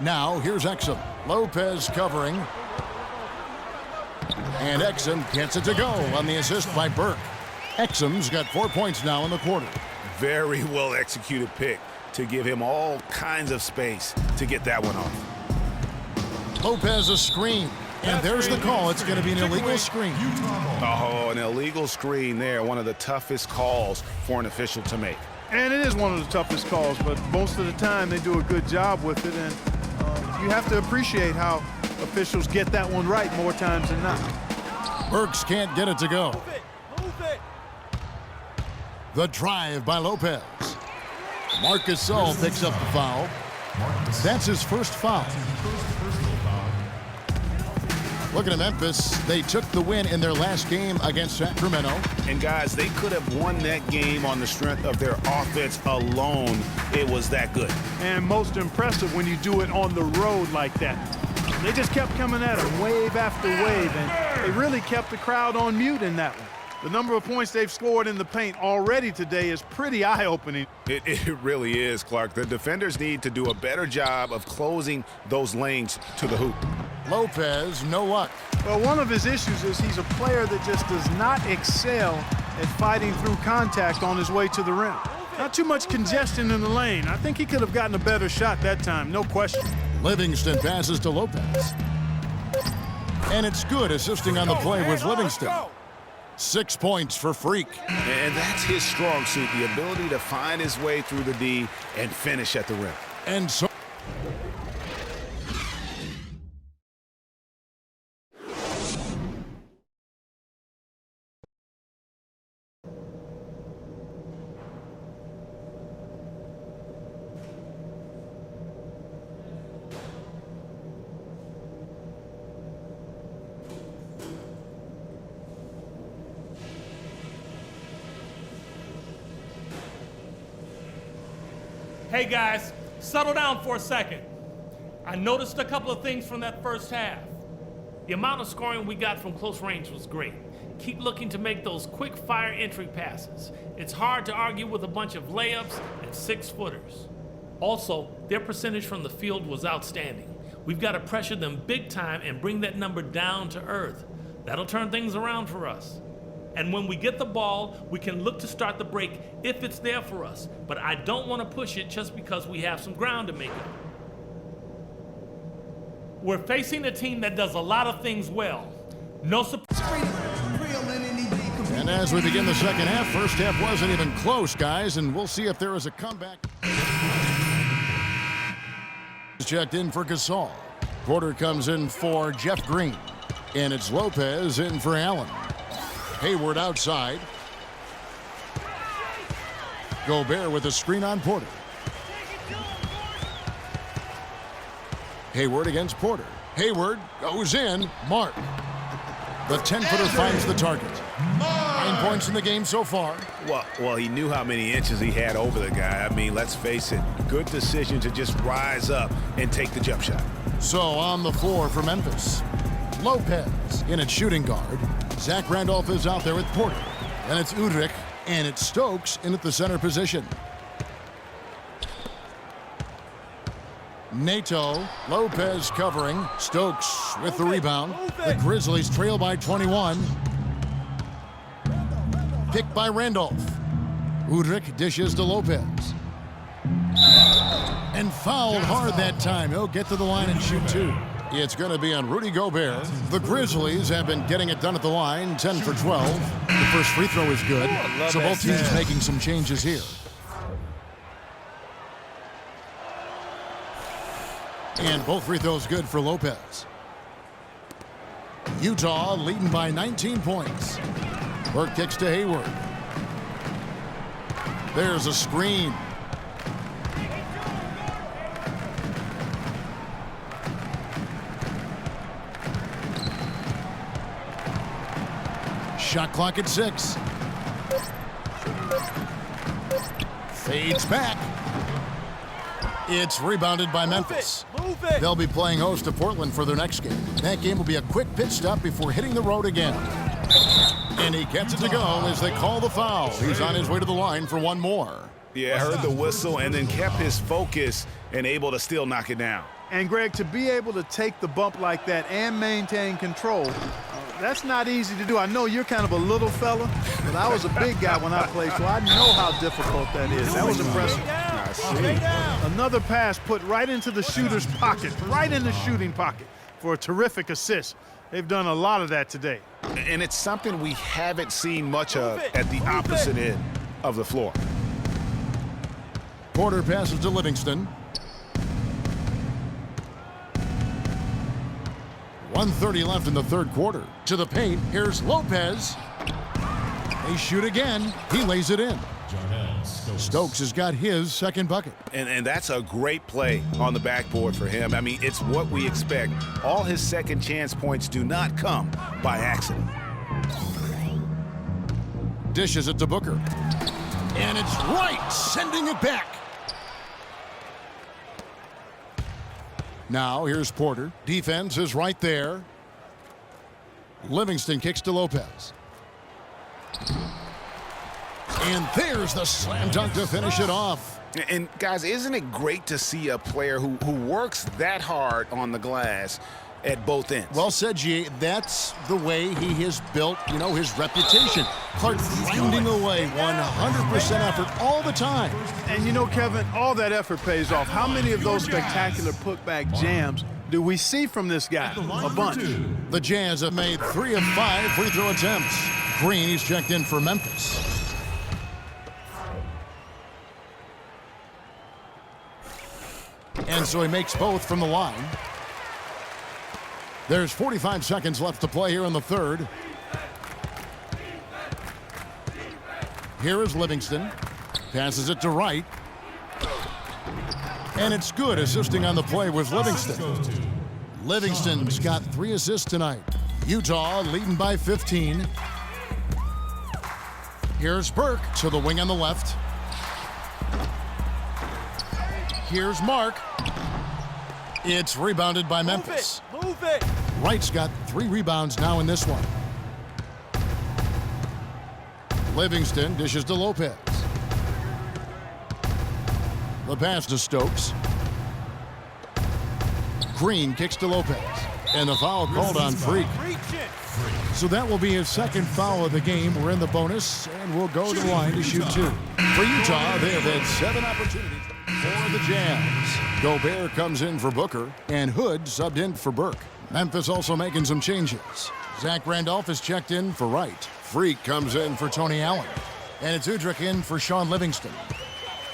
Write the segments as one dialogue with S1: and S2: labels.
S1: Now here's Exum. Lopez covering. And Exum gets it to go on the assist by Burke. Exum's got 4 points now in the quarter.
S2: Very well executed pick to give him all kinds of space to get that one off.
S1: Lopez a screen. And there's the call. It's going to be an illegal screen.
S2: Oh, an illegal screen there. One of the toughest calls for an official to make.
S3: And it is one of the toughest calls, but most of the time they do a good job with it. And you have to appreciate how officials get that one right more times than not.
S1: Burks can't get it to go.
S4: Move it.
S1: The drive by Lopez. Marcus Gasol picks up the foul. That's his first foul. Looking at Memphis, they took the win in their last game against Sacramento.
S2: And guys, they could have won that game on the strength of their offense alone. It was that good.
S3: And most impressive when you do it on the road like that. They just kept coming at them wave after wave, and they really kept the crowd on mute in that one. The number of points they've scored in the paint already today is pretty eye-opening.
S2: It really is, Clark. The defenders need to do a better job of closing those lanes to the hoop.
S1: Lopez, no luck.
S3: Well, one of his issues is he's a player that just does not excel at fighting through contact on his way to the rim. Not too much congestion in the lane. I think he could have gotten a better shot that time, no question.
S1: Livingston passes to Lopez. And it's good. Assisting on the play was Livingston. 6 points for Freak.
S2: And that's his strong suit, the ability to find his way through the D and finish at the rim.
S1: And so
S4: Hey guys, settle down for a second. I noticed a couple of things from that first half. The amount of scoring we got from close range was great. Keep looking to make those quick fire entry passes. It's hard to argue with a bunch of layups and 6-footers. Also, their percentage from the field was outstanding. We've got to pressure them big time and bring that number down to earth. That'll turn things around for us. And when we get the ball, we can look to start the break if it's there for us. But I don't want to push it just because we have some ground to make up. We're facing a team that does a lot of things well. No surprise.
S1: And as we begin the second half, first half wasn't even close, guys, and we'll see if there is a comeback. Checked in for Gasol. Porter comes in for Jeff Green. And it's Lopez in for Allen. Hayward outside. Gobert with a screen on Porter. Hayward against Porter. Hayward goes in. Mark. The 10-footer finds the target. 9 points in the game so far.
S2: Well, he knew how many inches he had over the guy. I mean, let's face it, good decision to just rise up and take the jump shot.
S1: So on the floor for Memphis. Lopez in at shooting guard. Zach Randolph is out there with Porter. And it's Udrich and it's Stokes in at the center position. Nato, Lopez covering. Stokes with the rebound. The Grizzlies trail by 21. Picked by Randolph. Udrich dishes to Lopez. And fouled hard that time. He'll get to the line and shoot two. It's going to be on Rudy Gobert. The Grizzlies have been getting it done at the line, 10 for 12. The first free throw is good. So both teams making some changes here. And both free throws good for Lopez. Utah leading by 19 points. Burke kicks to Hayward. There's a screen. Shot clock at 6. Fades back. It's rebounded by Memphis.
S4: Move it.
S1: They'll be playing host to Portland for their next game. That game will be a quick pit stop before hitting the road again. And he gets it to go as they call the foul. He's on his way to the line for one more.
S2: Yeah, heard the whistle and then kept his focus and able to still knock it down.
S3: And, Greg, to be able to take the bump like that and maintain control, that's not easy to do. I know you're kind of a little fella, but I was a big guy when I played, so I know how difficult that is. That was impressive. Another pass put right into the shooter's pocket, right in the shooting pocket for a terrific assist. They've done a lot of that today.
S2: And it's something we haven't seen much of at the opposite end of the floor.
S1: Porter passes to Livingston. 1:30 left in the third quarter. To the paint, here's Lopez. They shoot again. He lays it in. Stokes has got his second bucket.
S2: And that's a great play on the backboard for him. I mean, it's what we expect. All his second chance points do not come by accident.
S1: Dishes it to Booker. And it's right, sending it back. Now here's Porter. Defense is right there. Livingston kicks to Lopez. And there's the slam dunk to finish it off.
S2: And guys, isn't it great to see a player who works that hard on the glass at both ends?
S1: Well said, G. That's the way he has built, his reputation. Clark grinding away 100% effort all the time.
S3: And Kevin, all that effort pays off. How many of those spectacular putback jams do we see from this guy? A bunch.
S1: The Jazz have made 3 of 5 free throw attempts. Green, he's checked in for Memphis. And so he makes both from the line. There's 45 seconds left to play here in the third. Here is Livingston. Passes it to Wright. And it's good. Assisting on the play was Livingston. Livingston's got 3 assists tonight. Utah leading by 15. Here's Burke to the wing on the left. Here's Mark. It's rebounded by Memphis.
S5: Move it.
S1: Wright's got 3 rebounds now in this one. Livingston dishes to Lopez. The pass to Stokes. Green kicks to Lopez. And the foul called on Freak. So that will be his second foul of the game. We're in the bonus, and we'll go to the line to shoot 2. For Utah, they have had 7 opportunities for the Jazz. Gobert comes in for Booker, and Hood subbed in for Burke. Memphis also making some changes. Zach Randolph is checked in for Wright. Freak comes in for Tony Allen. And it's Udrich in for Sean Livingston.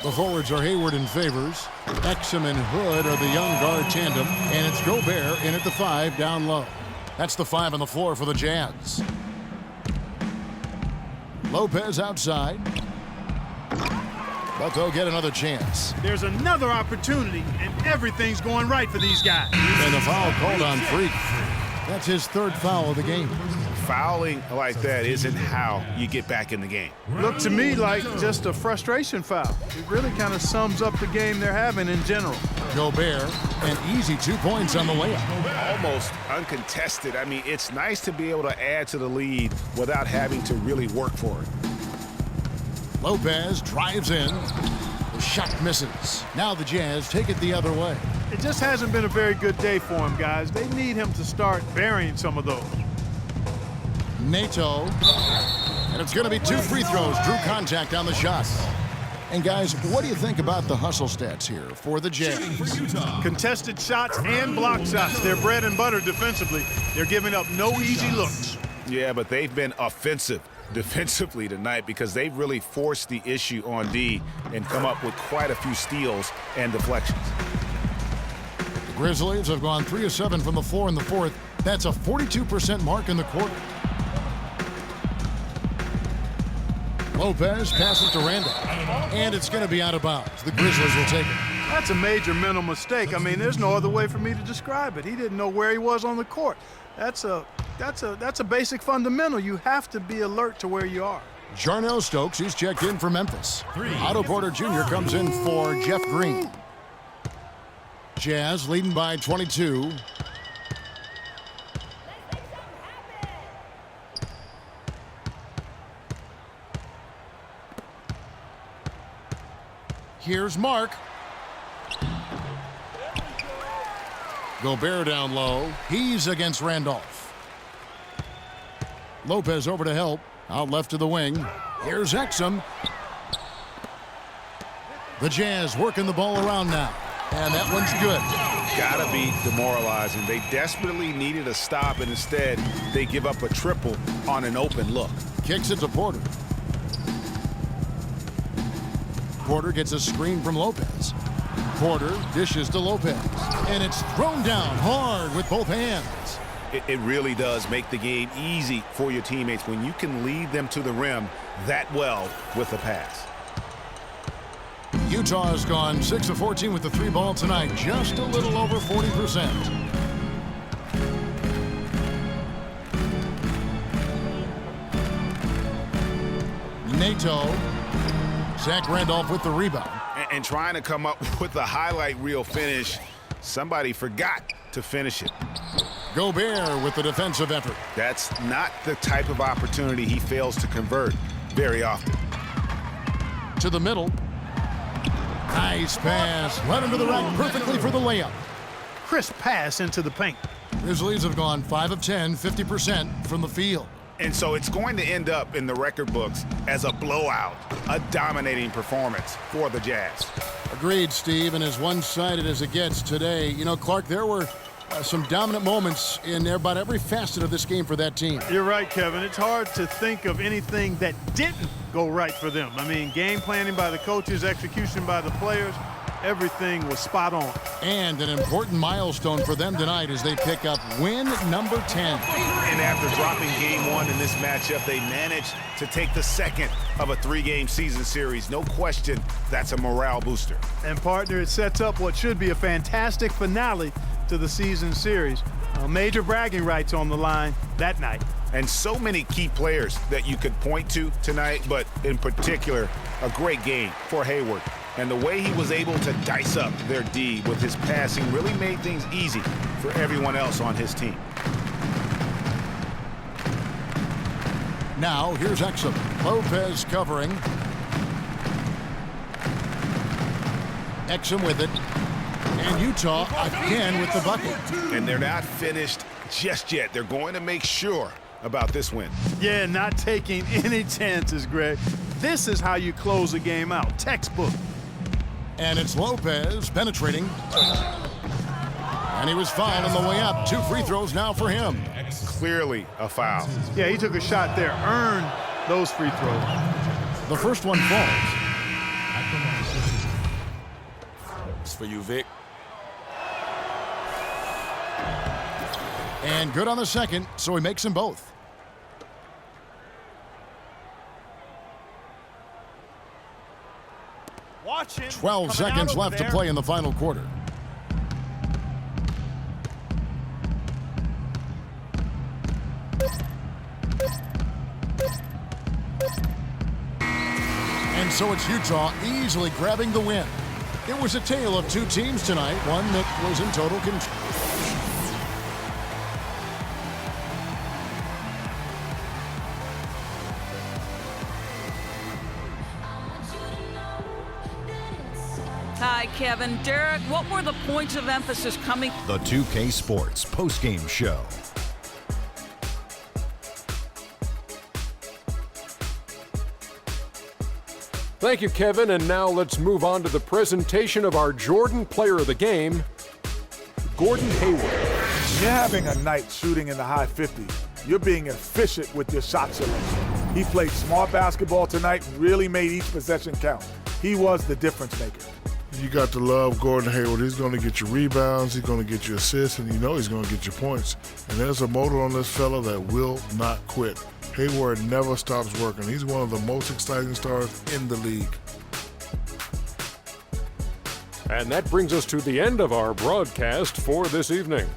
S1: The forwards are Hayward and Favors. Exum and Hood are the young guard tandem. And it's Gobert in at the 5 down low. That's the 5 on the floor for the Jazz. Lopez outside. But they'll get another chance.
S3: There's another opportunity, and everything's going right for these guys.
S1: And the foul called on Freak. That's his 3rd foul of the game.
S2: Fouling like that isn't how you get back in the game.
S3: Looked to me like just a frustration foul. It really kind of sums up the game they're having in general.
S1: Gobert, an easy 2 points on the layup.
S2: Almost uncontested. I mean, it's nice to be able to add to the lead without having to really work for it.
S1: Lopez drives in. The shot misses. Now the Jazz take it the other way.
S3: It just hasn't been a very good day for him, guys. They need him to start burying some of those.
S1: Nato. And it's going to be 2 free throws. Drew contact on the shot. And guys, what do you think about the hustle stats here for the Jazz?
S3: Contested shots and block shots. They're bread and butter defensively. They're giving up no easy looks.
S2: Yeah, but they've been offensive defensively tonight because they've really forced the issue on D and come up with quite a few steals and deflections.
S1: The Grizzlies have gone 3 of 7 from the floor in the 4th. That's a 42% mark in the quarter. Lopez passes to Randall. And it's going to be out of bounds. The Grizzlies will take it.
S3: That's a major mental mistake. I mean, there's no other way for me to describe it. He didn't know where he was on the court. That's a basic fundamental. You have to be alert to where you are.
S1: Jarnell Stokes, he's checked in for Memphis. Otto Porter Jr. comes in for Jeff Green. Jazz leading by 22. Here's Mark. Gobert down low. He's against Randolph. Lopez over to help. Out left to the wing. Here's Exum. The Jazz working the ball around now. And that one's good.
S2: Gotta be demoralizing. They desperately needed a stop, and instead they give up a triple on an open look.
S1: Kicks it to Porter. Porter gets a screen from Lopez. Porter dishes to Lopez. And it's thrown down hard with both hands.
S2: It really does make the game easy for your teammates when you can lead them to the rim that well with a pass.
S1: Utah has gone 6 of 14 with the 3-ball tonight, just a little over 40%. Nato. Zach Randolph with the rebound.
S2: And trying to come up with a highlight reel finish, somebody forgot to finish it.
S1: Gobert with the defensive effort.
S2: That's not the type of opportunity he fails to convert very often.
S1: To the middle. Nice pass. Right under the rack perfectly for the layup.
S3: Crisp pass into the paint.
S1: Grizzlies have gone 5 of 10, 50% from the field.
S2: And so it's going to end up in the record books as a blowout, a dominating performance for the Jazz.
S1: Agreed, Steve, and as one-sided as it gets today. You know, Clark, there were some dominant moments in about every facet of this game for that team.
S3: You're right, Kevin. It's hard to think of anything that didn't go right for them. I mean, game planning by the coaches, execution by the players, everything was spot on.
S1: And an important milestone for them tonight as they pick up win number 10.
S2: And after dropping game 1 in this matchup, they managed to take the second of a 3-game season series. No question, that's a morale booster.
S3: And partner, it sets up what should be a fantastic finale to the season series. Major bragging rights on the line that night.
S2: And so many key players that you could point to tonight, but in particular, a great game for Hayward. And the way he was able to dice up their D with his passing really made things easy for everyone else on his team.
S1: Now, here's Exum. Lopez covering. Exum with it. And Utah again with the bucket.
S2: And they're not finished just yet. They're going to make sure about this win.
S3: Yeah, not taking any chances, Greg. This is how you close a game out. Textbook.
S1: And it's Lopez penetrating. And he was fouled on the way up. 2 free throws now for him.
S2: Clearly a foul.
S3: Yeah, he took a shot there, earned those free throws.
S1: The first one falls.
S5: It's for you, Vic.
S1: And good on the second, so he makes them both.
S3: Watch him.
S1: 12 seconds left to play in the final quarter. And so it's Utah easily grabbing the win. It was a tale of 2 teams tonight, one that was in total control.
S6: Hi, Kevin. Derek, what were the points of emphasis coming?
S7: The 2K Sports postgame show.
S8: Thank you, Kevin. And now let's move on to the presentation of our Jordan Player of the Game, Gordon Hayward.
S9: You're having a night shooting in the high 50s. You're being efficient with your shot selection. He played smart basketball tonight, really made each possession count. He was the difference maker.
S10: You got to love Gordon Hayward. He's going to get you rebounds, he's going to get you assists, and you know he's going to get you points. And there's a motor on this fella that will not quit. Hayward never stops working. He's one of the most exciting stars in the league.
S8: And that brings us to the end of our broadcast for this evening.